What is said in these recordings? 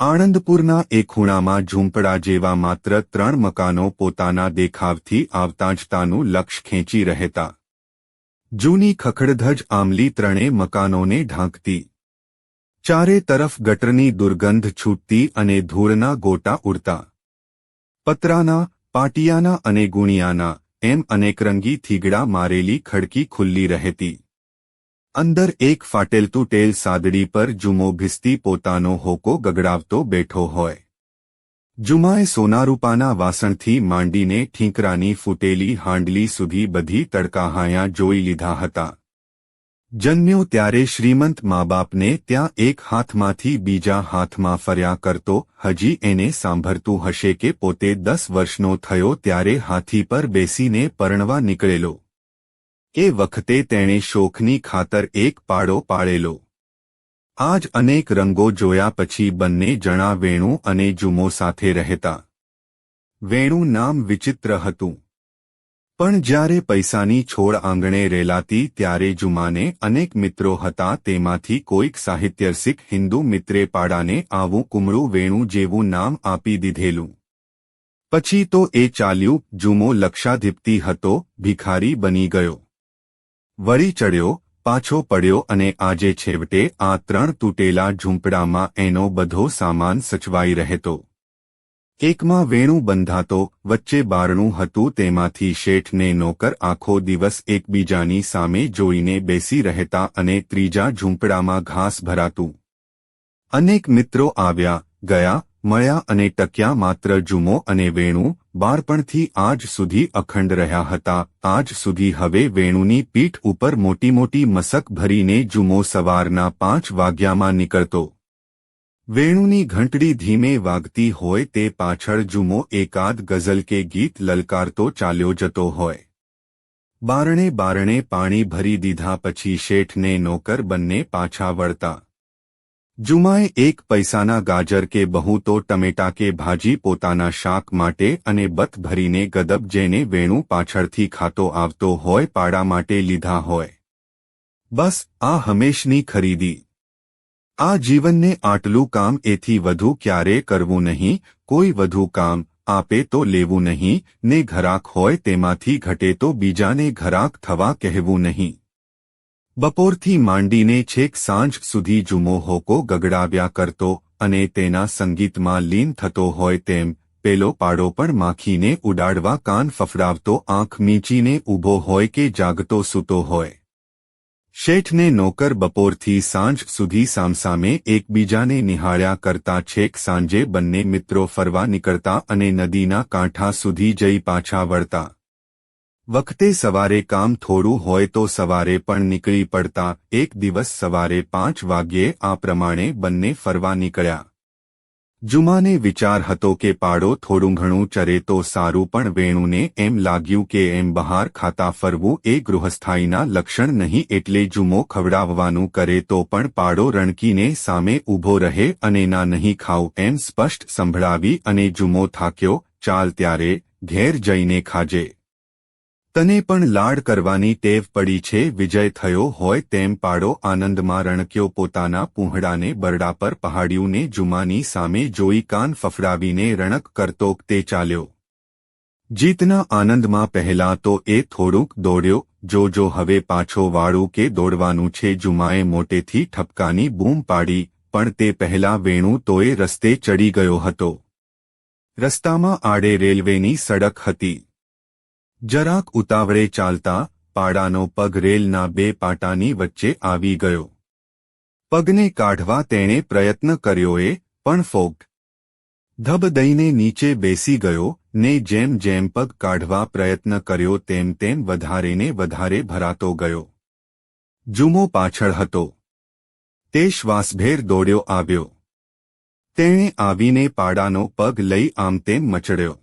આણંદપુરના એક ખૂણામાં ઝૂંપડા જેવા માત્ર 3 મકાનો પોતાના દેખાવથી આવતા જ તાનું લક્ષ ખેંચી રહેતા. જૂની ખખડધજ આંબલી 3 મકાનોને ઢાંકતી. ચારે તરફ ગટરની દુર્ગંધ છૂટતી અને ધૂળના ગોટા ઉડતા. પતરાના, પાટિયાના અને ગુણિયાના એમ અનેકરંગી થીગડા મારેલી ખડકી ખુલ્લી રહેતી. અંદર એક ફાટેલ તૂટેલ સાદડી પર જુમો ભીસતી પોતાનો હોકો ગગડાવતો બેઠો હોય. જુમાએ સોનારૂપાના વાસણથી માંડીને ઠીંકરાની ફૂટેલી હાંડલી સુધી બધી તડકાહાયા જોઈ લીધા હતા. જન્મ્યો ત્યારે શ્રીમંત મા બાપને ત્યાં એક હાથમાંથી બીજા હાથમાં ફર્યા કરતો હજી એને સાંભળતું હશે કે પોતે 10 વર્ષનો થયો ત્યારે હાથી પર બેસીને પરણવા નીકળેલો. એ વખતે તેણે શોખની ખાતર એક પાડો પાળેલો. આજ અનેક રંગો જોયા પછી બંને જણા વેણુ અને જુમો સાથે રહેતા. વેણુ નામ વિચિત્ર હતું. પણ જ્યારે પૈસાની છોડ આંગણે રેલાતી ત્યારે જુમાને અનેક મિત્રો હતા. તેમાંથી કોઈક સાહિત્યરસિક હિન્દુ મિત્રે પાડાને આવું કુમળું વેણુ જેવું નામ આપી દીધેલું. પછી તો એ ચાલ્યું. જુમો લક્ષાધિપતિ હતો, ભિખારી બની ગયો. વળી ચડ્યો, પાછો પડ્યો અને આજે છેવટે આ 3 તૂટેલા ઝૂંપડામાં એનો બધો સામાન સચવાઈ રહેતો. એકમાં વેણુ બંધાતો, વચ્ચે બારણું હતું. તેમાંથી શેઠ ને નોકર આખો દિવસ એકબીજાની સામે જોઈને બેસી રહેતા અને ત્રીજા ઝૂંપડામાં ઘાસ ભરાતું. અનેક મિત્રો આવ્યા ગયા, મળ્યા અને ટક્યા માત્ર જુમો અને વેણુ. બાળપણથી આજ સુધી અખંડ રહ્યા હતા. આજ સુધી હવે વેણુની પીઠ ઉપર મોટી મોટી મસક ભરીને જુમો સવારના 5 વાગ્યામાં નીકળતો. વેણુની ઘંટડી ધીમે વાગતી હોય તે પાછળ જુમો એકાદ ગઝલ કે ગીત લલકારતો ચાલ્યો જતો હોય. બારણે બારણે પાણી ભરી દીધા પછી શેઠ ને નોકર બંને પાછા વળતા. જુમાએ એક પૈસાના ગાજર કે બહુ તો ટમેટા કે ભાજી પોતાના શાક માટે અને બત ભરીને ગદબ જેને વેણુ પાછળથી ખાતો આવતો હોય પાડા માટે લીધા હોય. બસ આ હંમેશની ખરીદી. આ જીવનને આટલું કામ એથી વધુ ક્યારે કરવું નહીં. કોઈ વધુ કામ આપે તો લેવું નહીં ને ઘરાક હોય તેમાંથી ઘટે તો બીજાને ઘરાક થવા કહેવું નહીં. બપોરથી માંડીને છેક સાંજ સુધી જુમો હોકો ગગડાવ્યા કરતો અને તેના સંગીતમાં લીન થતો હોય તેમ પેલો પાડો પણ માખીને ઉડાડવા કાન ફફડાવતો આંખ મીંચીને ઊભો હોય કે જાગતો સૂતો હોય. શેઠને નોકર બપોરથી સાંજ સુધી સામસામે એકબીજાને નિહાળ્યા કરતા છેક સાંજે બંને મિત્રો ફરવા નીકળતા અને નદીના કાંઠા સુધી જઈ પાછા વળતા. વખતે સવારે કામ થોડું હોય તો સવારે પણ નીકળી પડતા. એક દિવસ સવારે 5 વાગ્યે આ પ્રમાણે બંને ફરવા નીકળ્યા. જુમાને વિચાર હતો કે પાડો થોડું ઘણું ચરે તો સારું, પણ વેણુને એમ લાગ્યું કે એમ બહાર ખાતા ફરવું એ ગૃહસ્થાઈના લક્ષણ નહીં. એટલે જુમો ખવડાવવાનું કરે તો પણ પાડો રણકીને સામે ઊભો રહે અને ના નહીં ખાવ એમ સ્પષ્ટ સંભળાવી અને જુમો થાક્યો, ચાલ ત્યારે ઘેર જઈને ખાજે. તને પણ લાડ કરવાની ટેવ પડી છે. વિજય થયો હોય તેમ પાડો આનંદમાં રણક્યો. પોતાના પૂંહડાને બરડા પર પહાડ્યું ને જુમાની સામે જોઈ કાન ફફડાવીને રણક કરતો તે ચાલ્યો. જીતના આનંદમાં પહેલા તો એ થોડુંક દોડ્યો. જો હવે પાછો વાળું કે દોડવાનું છે. જુમાએ મોટેથી ઠપકાની બૂમ પાડી, પણ તે પહેલા વેણુ તોય રસ્તે ચડી ગયો હતો. રસ્તામાં આડે રેલવેની સડક હતી. જરાક ઉતાવળે ચાલતા પાડાનો પગ રેલના 2 પાટાની વચ્ચે આવી ગયો. પગને કાઢવા તેણે પ્રયત્ન કર્યોએ પણ ફોગ ધબ દઈને નીચે બેસી ગયો ને જેમ જેમ પગ કાઢવા પ્રયત્ન કર્યો તેમ તેમ વધારેને વધારે ભરાતો ગયો. જુમો પાછળ હતો. તે શ્વાસભેર દોડ્યો આવ્યો. તેણે આવીને પાડાનો પગ લઈ આમ તેમ મચડ્યો.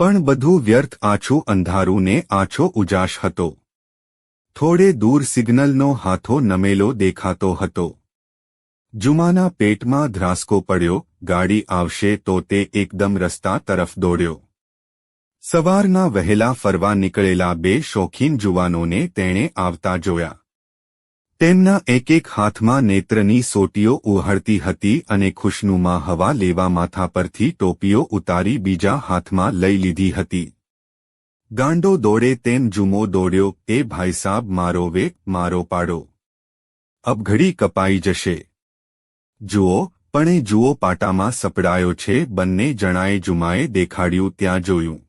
પણ બધું વ્યર્થ. આછું અંધારું ને આછો ઉજાશ હતો. થોડે દૂર સિગ્નલનો હાથો નમેલો દેખાતો હતો. જુમાના પેટમાં ધ્રાસકો પડ્યો. ગાડી આવશે તો તે એકદમ રસ્તા તરફ દોડ્યો. સવારના વહેલા ફરવા નીકળેલા 2 શોખીન જુવાનોને તેણે આવતા જોયા. તેમના એક એક હાથમાં નેત્રની સોટીઓ ઉહળતી હતી અને ખુશનુમા હવા લેવા માથા પરથી ટોપીઓ ઉતારી બીજા હાથમાં લઈ લીધી હતી. ગાંડો દોડે તેમ જુમો દોડ્યો. એ ભાઈસાબ મારો વે મારો પાડો, અબ ઘડી કપાઈ જશે. જુઓ પણ એ જુઓ પાટામાં સપડાયો છે. બંને જણાએ જુમાએ દેખાડ્યું ત્યાં જોયું.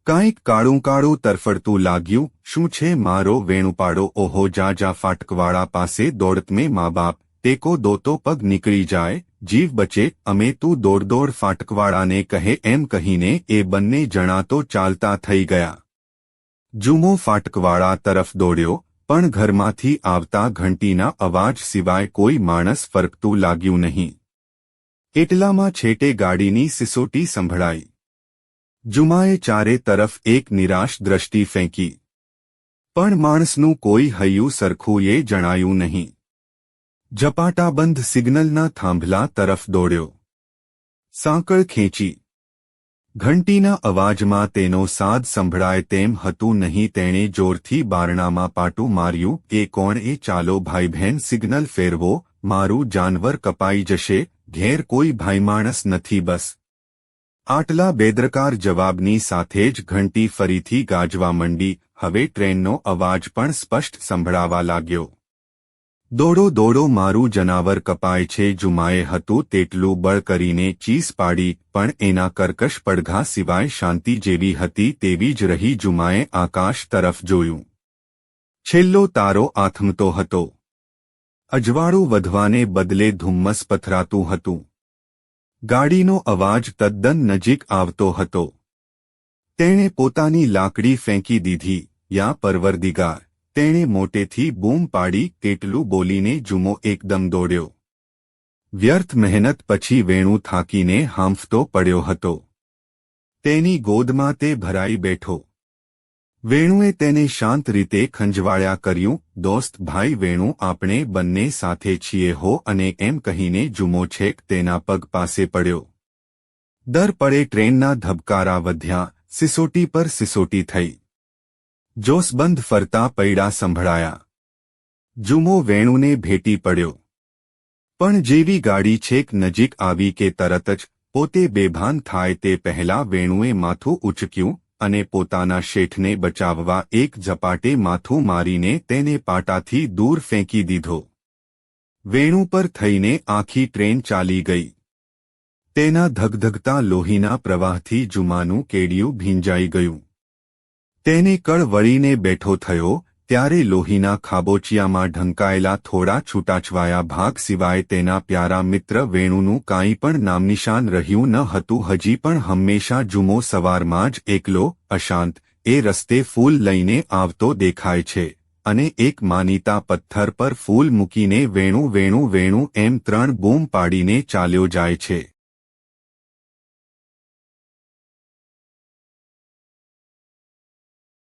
કાંઈક કાળું કાળું તરફડતું લાગ્યું. શું છે મારો વેણુપાડો? ઓહો જા જા ફાટકવાળા પાસે દોડત મેં મા બાપ ટેકો દોતો પગ નીકળી જાય, જીવ બચે. અમે તું દોડ દોડ ફાટકવાળાને કહે એમ કહીને એ બંને જણા તો ચાલતા થઈ ગયા. જુમો ફાટકવાળા તરફ દોડ્યો પણ ઘરમાંથી આવતા ઘંટીના અવાજ સિવાય કોઈ માણસ ફરકતું લાગ્યું નહીં. એટલામાં છેટે ગાડીની સિસોટી સંભળાઈ. જુમાએ ચારે તરફ એક નિરાશ દ્રષ્ટિ ફેંકી, પણ માણસનું કોઈ હૈયું સરખું એ જણાયું નહીં. ઝપાટાબંધ સિગ્નલના થાંભલા તરફ દોડ્યો. સાંકળ ખેંચી. ઘંટીના અવાજમાં તેનો સાદ સંભળાય તેમ હતું નહીં. તેણે જોરથી બારણામાં પાટું માર્યું. એ કોણ? એ ચાલો ભાઈ બહેન સિગ્નલ ફેરવો, મારું જાનવર કપાઈ જશે. ઘેર કોઈ ભાઈમાણસ નથી બસ. આટલા બેદરકાર જવાબની સાથે જ ઘંટી ફરીથી ગાજવા મંડી. હવે ટ્રેનનો અવાજ પણ સ્પષ્ટ સંભળાવા લાગ્યો. દોડો દોડો, મારું જનાવર કપાય છે. જુમાએ હતું તેટલું બળ કરીને ચીસ પાડી, પણ એના કર્કશ પડઘા સિવાય શાંતિ જેવી હતી તેવી જ રહી. જુમાએ આકાશ તરફ જોયું. છેલ્લો તારો આથમતો હતો. અજવાળું વધવાને બદલે ધુમ્મસ પથરાતું હતું. ગાડીનો અવાજ તદ્દન નજીક આવતો હતો. તેણે પોતાની લાકડી ફેંકી દીધી. યા પરવરદિગાર! તેણે મોટેથી બૂમ પાડી. કેટલું બોલીને જુમો એકદમ દોડ્યો. વ્યર્થ મહેનત પછી વેણુ થાકીને હાંફતો પડ્યો હતો. તેની ગોદમાં તે ભરાઈ બેઠો. વેણુએ તેને શાંત રીતે ખંજવાળ્યા કર્યું. દોસ્ત ભાઈ વેણુ, આપણે બંને સાથે છીએ હો. અને એમ કહીને જુમો છેક તેના પગ પાસે પડ્યો. દર પળે ટ્રેનના ધબકારા વધ્યા. સિસોટી પર સિસોટી થઈ. જોશબંધ ફરતા પૈડા સંભળાયા. જુમો વેણુને ભેટી પડ્યો. પણ જેવી ગાડી છેક નજીક આવી કે તરત જ પોતે બેભાન થાય તે પહેલા વેણુએ માથું ઉચક્યું અને પોતાના શેઠને બચાવવા એક ઝપાટે માથું મારીને તેને પાટાથી દૂર ફેંકી દીધો. વેણુ પર થઈને આખી ટ્રેન ચાલી ગઈ. તેના ધગધગતા લોહીના પ્રવાહથી જુમાનું કેડિયું ભીંજાઈ ગયું. તેને કળ વળીને બેઠો થયો ત્યારે લોહીના ખાબોચિયામાં ઢંકાયેલા થોડા છૂટાછવાયા ભાગ સિવાય તેના પ્યારા મિત્ર વેણુનું કાંઈ પણ નામનિશાન રહ્યું ન હતું. હજી પણ હંમેશા જુમો સવારમાં જ એકલો, અશાંત એ રસ્તે ફૂલ લઈને આવતો દેખાય છે અને એક માનીતા પથ્થર પર ફૂલ મૂકીને વેણુ વેણુ વેણુ એમ 3 બૂમ પાડીને ચાલ્યો જાય છે.